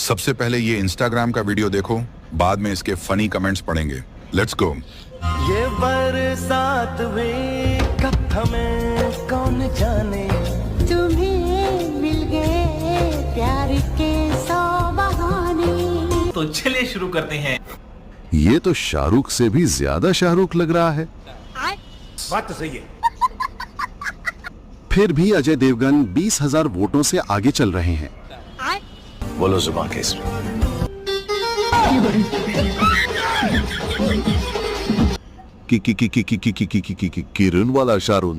सबसे पहले ये इंस्टाग्राम का वीडियो देखो, बाद में इसके फनी कमेंट्स पढ़ेंगे। Let's go. ये बरसात में कब थमे कौन जाने, तुम्हें मिल गए प्यार के 100 बहाने। तो चलिए शुरू करते हैं। ये तो शाहरुख से भी ज्यादा शाहरुख लग रहा है। बात तो सही है। फिर भी अजय देवगन 20,000 वोटों से आगे चल रहे हैं। बोलो जुबान केसरी। किरण वाला शाहरुख